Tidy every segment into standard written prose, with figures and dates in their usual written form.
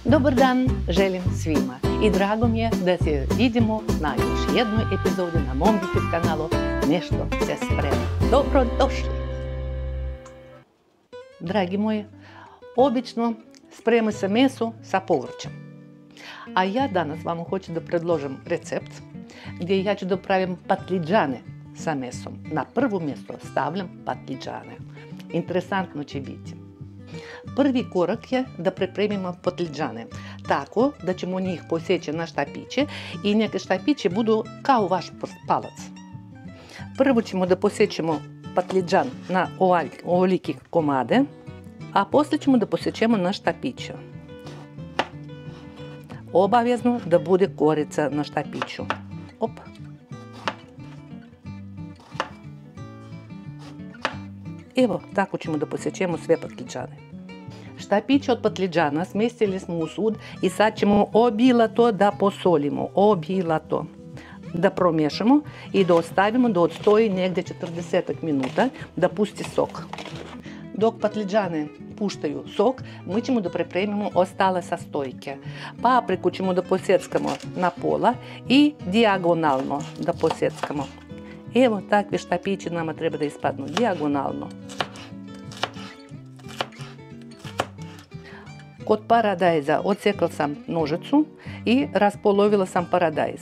Dobar dan želim svima i drago mi je da se vidimo na još jednoj epizodi na mom YouTube kanalu Nešto se sprema. Dobro došli! Dragi moji, obično sprema se meso sa povrćem. A ja danas vam hoću da predložim recept gdje ja ću da pravim patliđane sa mesom. Na prvo mjesto stavljam patliđane. Interesantno će biti. Prvi korak je da pripremimo patliđane, tako da ćemo njih posjeći na štapiće i neke štapiće budu kao vaš palac. Prvo ćemo da posjećemo patliđan na ovolike komade, a poslije ćemo da posjećemo na štapiće. Obavezno da bude korica na štapiću. Op. Evo, tako ćemo da posjećemo sve patliđane. Štapiće od patliđana smestili smo u sud i sad ćemo obilato da posolimo, obilato. Da promiješamo i da ostavimo da odstoji negdje 40 minuta da pusti sok. Dok patliđane puštaju sok, mi ćemo da pripremimo ostale sastojke. Papriku ćemo da posjeckamo na pola i dijagonalno da posjeckamo. Evo, takvi štapići nama treba da ispadnu dijagonalno. Kod paradajza odsjekla sam nožicu i raspolovila sam paradajz.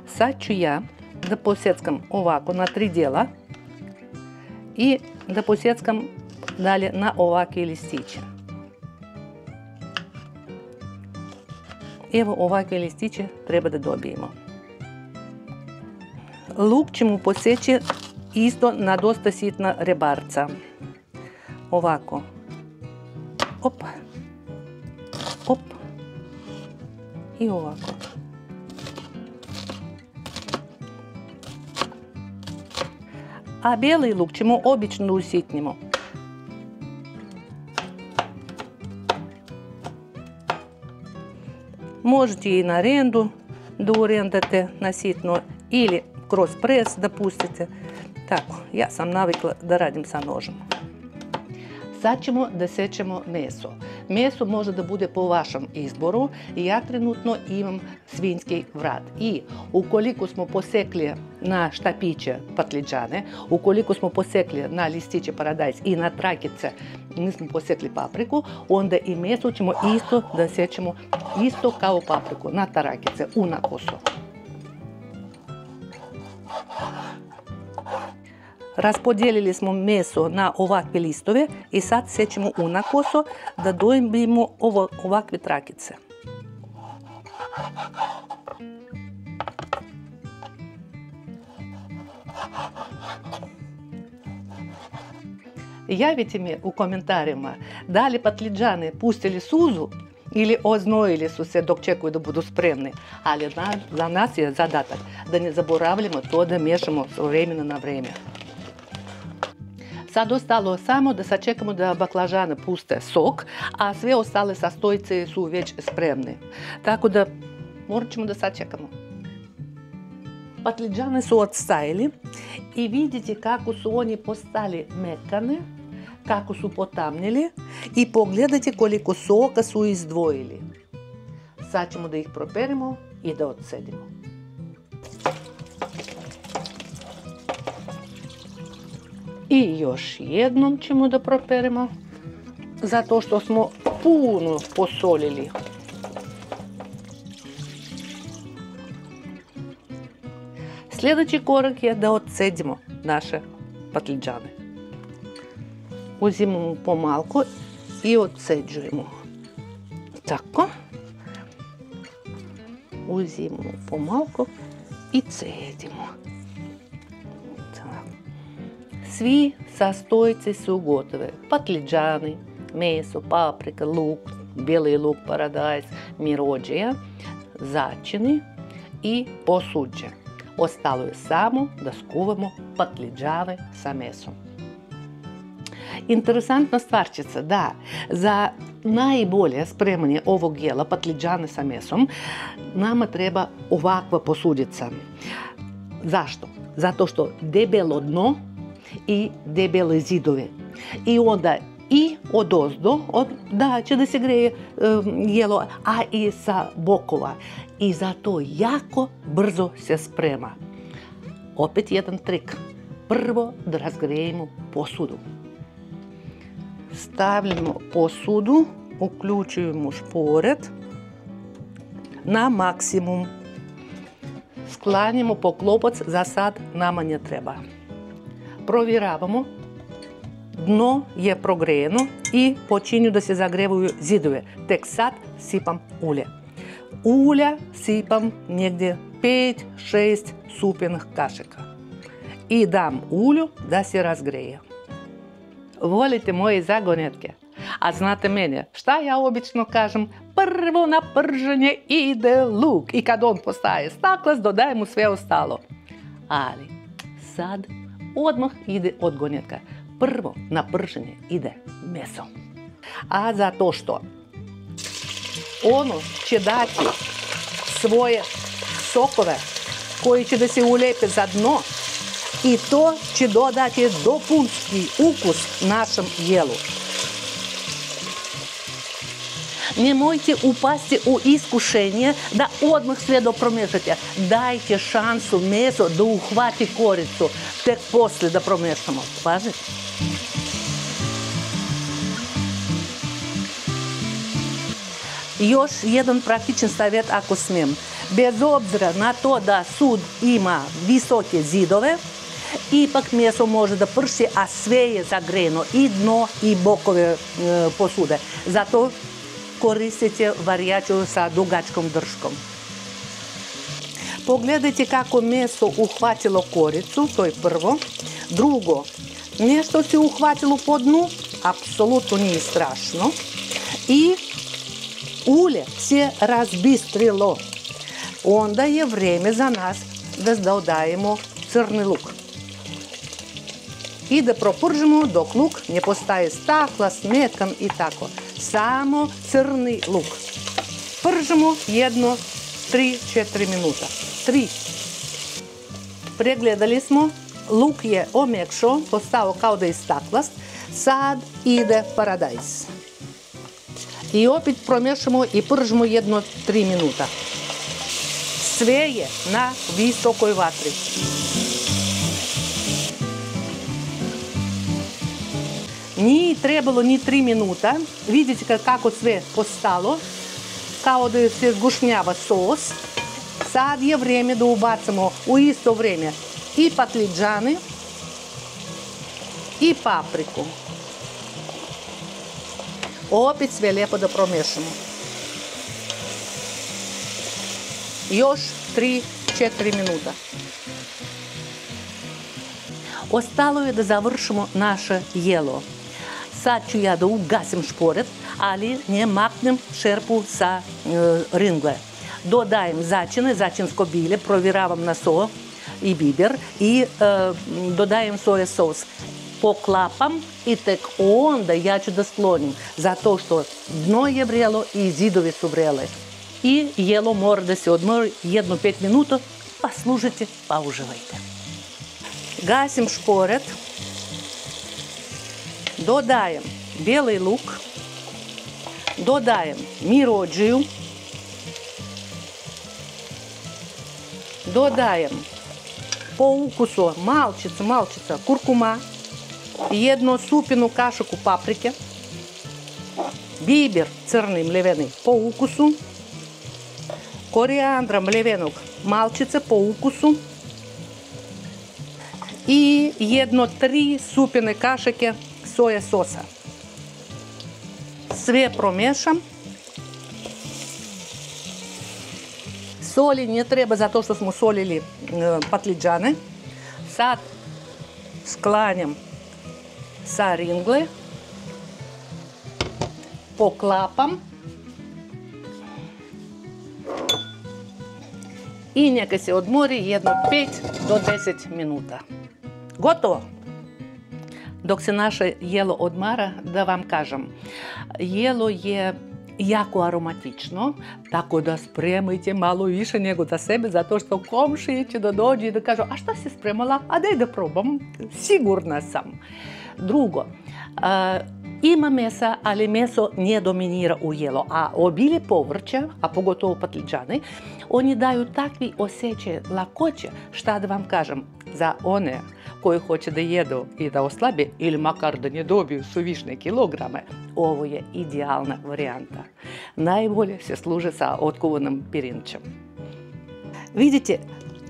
Sad ću ja da posjeckam ovako na 3 dijela i da posjeckam dalje na ovakve listiće. Evo ovakve listiće treba da dobijemo. Luk ćemo posjeći isto na dosta sitna rebarca. Ovako. Op. Op. I ovako. A bijeli luk ćemo obično usitnimo. Možete i na rendu da urendate na sitno ili kroz pres da pustite. Tako, ja sam navikla da radim sa nožom. Sad ćemo da sečemo meso. Meso može da bude po vašem izboru. Ja trenutno imam svinjski vrat. I ukoliko smo posekli na štapiće patliđane, ukoliko smo posekli na listiće paradajz i na trakice nismo posekli papriku, onda i meso ćemo isto da sečemo isto kao papriku na trakice, unakoso. Raspodijelili smo meso na ovakve listove i sad sečemo unakoso da dobijemo ovakve trakice. Javite mi u komentarima da li patliđane pustili suzu ili oznojili su se dok čekaju da budu spremni. Ali za nas je zadatak da ne zaboravljamo to da miješamo s vremena na vrijeme. Sad ostalo samo da sačekamo da baklažane puste sok, a sve ostale sastojce su već spremne. Tako da morat ćemo da sačekamo. Patliđane su odstajali i vidite kako su oni postali mekane, kako su potamnili i pogledajte koliko soka su izdvojili. Sad ćemo da ih properimo i da odsedimo. I još jednom ćemo da properemo, zato što smo puno posolili. Sljedeći korak je da odcedimo naše patliđane. Uzimamo pomalko i odceđujemo. Tako. Uzimamo pomalko i cedimo. Svi sastojci su gotove. Patliđani, meso, paprika, luk, bijeli luk, paradajz, mirođija, začini i posuđe. Ostalo je samo da skuvamo patliđane sa mesom. Interesantna stvarčica, da, za najbolje spremanje ovog jela, patliđane sa mesom, nama treba ovakva posuđica. Zašto? Zato što debelo dno i debele zidove. I onda i odozdo, da će da se greje jelo, a i sa bokova. I zato jako brzo se sprema. Opet jedan trik. Prvo da razgrejemo posudu. Stavljamo posudu, uključujemo šporet na maksimum. Sklanjamo poklopac, za sad nama ne treba. Provjeravamo. Dno je progrejeno i počinju da se zagrevaju zidove. Tek sad sipam ulje. Ulja sipam negdje 5-6 supenih kašika. I dam ulju da se razgreje. Volite moje zagonetke? A znate mene, šta ja obično kažem? Prvo na prženje ide luk. I kad on postaje staklast, dodajemo sve ostalo. Ali sad odmah ide odgonetka. Prvo na prženje ide meso. A zato što ono će dati svoje sokove koji će da se ulepe za dno i to će dodati dopunski ukus našem jelu. Nemojte upasti u iskušenje da odmah sve dopromešate. Dajte šansu meso da uhvati koricu, tek poslije da promešamo. Pažite. Još jedan praktičan savjet ako smijem. Bez obzira na to da sud ima visoke zidove, ipak meso može da prši, a sve je zagrejeno, i dno i bokove posude. Zato koristite varijaču sa dugačkom držkom. Pogledajte kako meso uhvatilo koricu, to je prvo. Drugo, nešto se uhvatilo po dnu, apsolutno nije strašno. I ulje se razbistrilo. Onda je vreme za nas da dodajemo crni luk. I da propržimo dok luk ne postaje staklast, metkan i tako. Samo crni luk. Pržimo jedno 3-4 minuta. 3. Pregledali smo, luk je omekšao, postao kao da je staklast. Sad ide paradajz. I opet promješamo i pržimo jedno 3 minuta. Sve je na visokoj vatri. Nije trebalo ni 3 minuta. Vidite kako sve postalo. Kao da se zgušnjava sos. Sad je vrijeme da ubacimo u isto vrijeme i patliđane i papriku. Opet sve lijepo da promješamo. Još 3-4 minuta. Ostalo je da završimo naše jelo. Sad ću ja da ugasim šporet, ali ne maknem šerpu sa ringle. Dodajem začine, začinsko bilje, provjeravam na so i biber i dodajem soja sos. Poklapam i tek onda ja ću da sklonim, zato što dno je vrelo i zidovi su vrele. I jelo mora da se odmori jedno 5 minuta, pa služite, pa uživajte. Gasim šporet, dodajem bijeli luk, dodajem mirođiju, dodajem po ukusu malčica kurkuma, jednu supinu kašiku paprike, biber crni mleveni po ukusu, korijandra mlevenog malčice po ukusu i jedno 3 supine kašike soja sosa. Sve promješam. Soli ne treba zato što smo solili patliđane. Sad sklanjam sa ringle, poklapam i neka se odmori jedno 5 do 10 minuta. Gotovo! Dok se naše jelo odmara, da vam kažem, jelo je jako aromatično, tako da spremajte malo više nego za sebe, zato što komšije će da dođe i da kažu, a šta si spremala? A daj da probam, sigurna sam. Drugo, Ima mesa, ali meso ne dominira u jelo, a obilje povrća, a pogotovo patliđani, oni daju takvi osjećaj lakoće, šta da vam kažem, za one koji hoće da jedu i da oslabe, ili makar da ne dobiju suvišne kilograme, ovo je idealna varijanta. Najbolje se služe sa otkuvanim pirinčem. Vidite,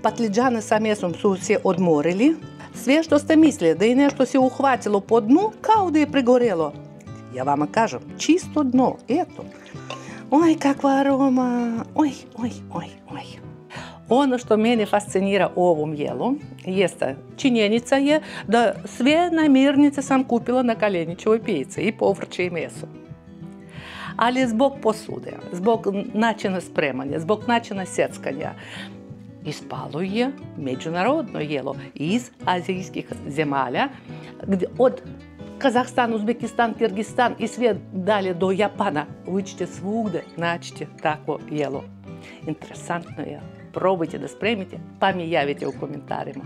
patliđane sa mesom su se odmorili. Sve što ste mislili da je nešto se uhvatilo po dnu, kao da je pregorelo. Ja vama kažem, čisto dno, eto. Oj, kakva aroma, oj. Ono što mene fascinira u ovom jelu jeste, činjenica je da sve namirnice sam kupila na Kaljenićevoj pijaci, i povrće i meso. Ali zbog posude, zbog načina spremanja, zbog načina sjeckanja, ispalo je međunarodno jelo iz azijskih zemalja, od Kazahstan, Uzbekistan, Kirgistan i sve dalje do Japana. Vi ćete svugde naći takvo jelo. Interesantno je. Probajte da spremite, pa mi javite u komentarima.